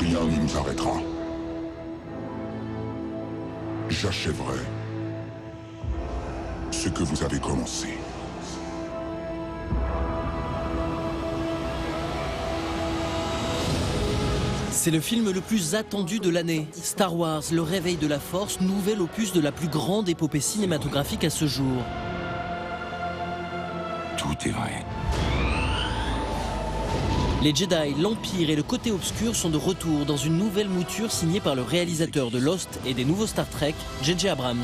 Rien ne nous arrêtera. J'achèverai ce que vous avez commencé. C'est le film le plus attendu de l'année. Star Wars, le réveil de la Force, nouvel opus de la plus grande épopée cinématographique à ce jour. Tout est vrai. Les Jedi, l'Empire et le côté obscur sont de retour dans une nouvelle mouture signée par le réalisateur de Lost et des nouveaux Star Trek, J.J. Abrams.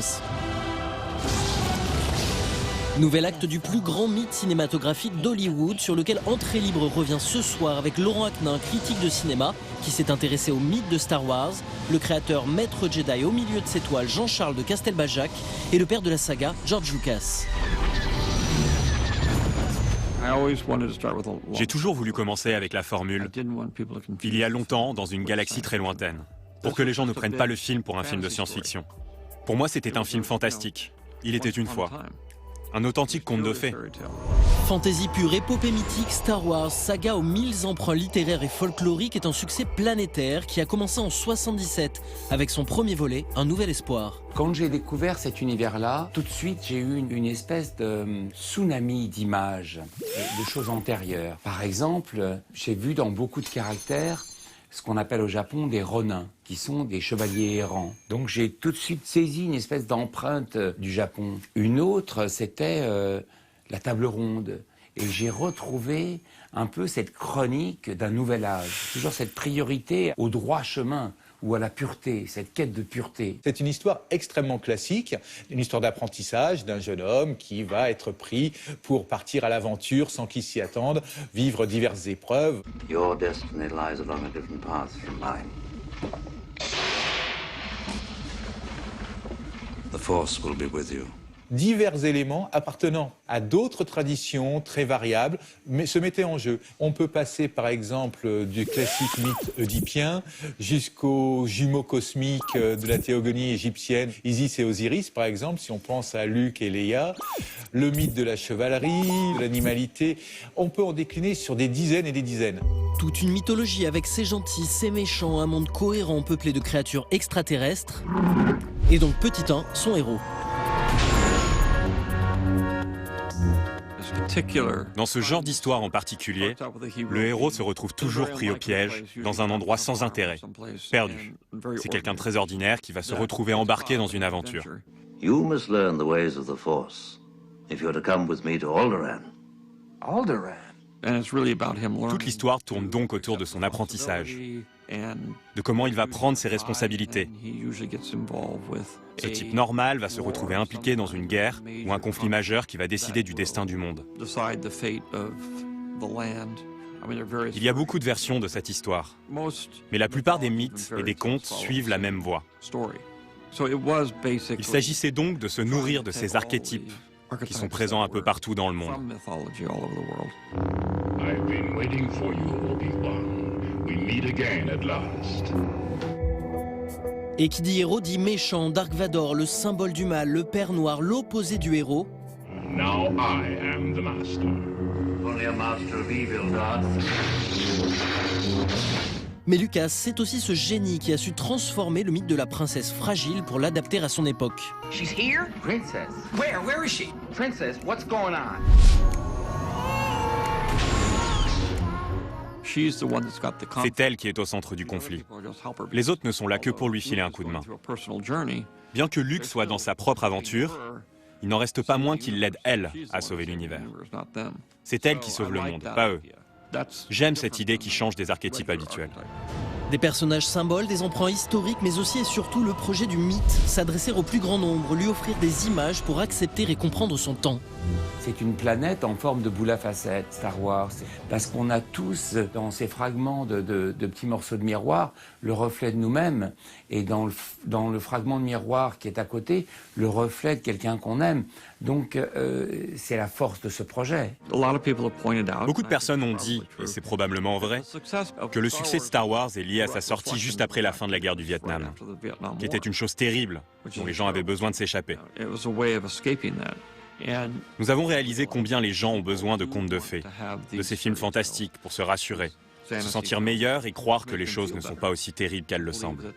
Nouvel acte du plus grand mythe cinématographique d'Hollywood sur lequel Entrée libre revient ce soir avec Laurent Aknin, critique de cinéma, qui s'est intéressé au mythe de Star Wars, le créateur maître Jedi au milieu de ses toiles Jean-Charles de Castelbajac et le père de la saga George Lucas. J'ai toujours voulu commencer avec la formule « Il y a longtemps, dans une galaxie très lointaine », pour que les gens ne prennent pas le film pour un film de science-fiction. Pour moi, c'était un film fantastique. Il était une fois. Un authentique conte de fées. Fantasy pure, épopée mythique, Star Wars, saga aux 1000 emprunts littéraires et folkloriques est un succès planétaire qui a commencé en 77 avec son premier volet, Un Nouvel Espoir. Quand j'ai découvert cet univers-là, tout de suite j'ai eu une espèce de tsunami d'images, de choses antérieures. Par exemple, j'ai vu dans beaucoup de caractères ce qu'on appelle au Japon des ronins, qui sont des chevaliers errants. Donc j'ai tout de suite saisi une espèce d'empreinte du Japon. Une autre, c'était la table ronde. Et j'ai retrouvé un peu cette chronique d'un nouvel âge. Toujours cette priorité au droit chemin ou à la pureté, cette quête de pureté. C'est une histoire extrêmement classique, une histoire d'apprentissage d'un jeune homme qui va être pris pour partir à l'aventure sans qu'il s'y attende, vivre diverses épreuves. Your destiny lies along a different path from mine. The Force will be with you. Divers éléments appartenant à d'autres traditions très variables mais se mettaient en jeu. On peut passer par exemple du classique mythe oedipien jusqu'aux jumeaux cosmiques de la théogonie égyptienne, Isis et Osiris par exemple, si on pense à Luke et Léa, le mythe de la chevalerie, de l'animalité, on peut en décliner sur des dizaines et des dizaines. Toute une mythologie avec ses gentils, ses méchants, un monde cohérent peuplé de créatures extraterrestres et donc Petit 1, son héros. Dans ce genre d'histoire en particulier, le héros se retrouve toujours pris au piège, dans un endroit sans intérêt, perdu. C'est quelqu'un de très ordinaire qui va se retrouver embarqué dans une aventure. You must learn the ways of the Force if you're to come with me to Alderaan. Alderaan. Toute l'histoire tourne donc autour de son apprentissage, de comment il va prendre ses responsabilités. Ce type normal va se retrouver impliqué dans une guerre ou un conflit majeur qui va décider du destin du monde. Il y a beaucoup de versions de cette histoire, mais la plupart des mythes et des contes suivent la même voie. Il s'agissait donc de se nourrir de ces archétypes qui sont présents un peu partout dans le monde. I've been waiting for you, Obi-Wan. We meet again at last. Et qui dit héros dit méchant, Dark Vador, le symbole du mal, le père noir, l'opposé du héros. Now I am the master. Only a master of evil, Darth. Mais Lucas, c'est aussi ce génie qui a su transformer le mythe de la princesse fragile pour l'adapter à son époque. She's here? Princess. Where is she? Princess, what's going on? C'est elle qui est au centre du conflit. Les autres ne sont là que pour lui filer un coup de main. Bien que Luke soit dans sa propre aventure, il n'en reste pas moins qu'il l'aide, elle, à sauver l'univers. C'est elle qui sauve le monde, pas eux. J'aime cette idée qui change des archétypes habituels. Des personnages symboles, des emprunts historiques, mais aussi et surtout le projet du mythe, s'adresser au plus grand nombre, lui offrir des images pour accepter et comprendre son temps. C'est une planète en forme de boule à facettes, Star Wars. Parce qu'on a tous, dans ces fragments de petits morceaux de miroir, le reflet de nous-mêmes. Et dans le fragment de miroir qui est à côté, le reflet de quelqu'un qu'on aime. Donc, c'est la force de ce projet. Beaucoup de personnes ont dit, et c'est probablement vrai, que le succès de Star Wars est lié à sa sortie juste après la fin de la guerre du Vietnam, qui était une chose terrible, dont les gens avaient besoin de s'échapper. Nous avons réalisé combien les gens ont besoin de contes de fées, de ces films fantastiques pour se rassurer, se sentir meilleur et croire que les choses ne sont pas aussi terribles qu'elles le semblent.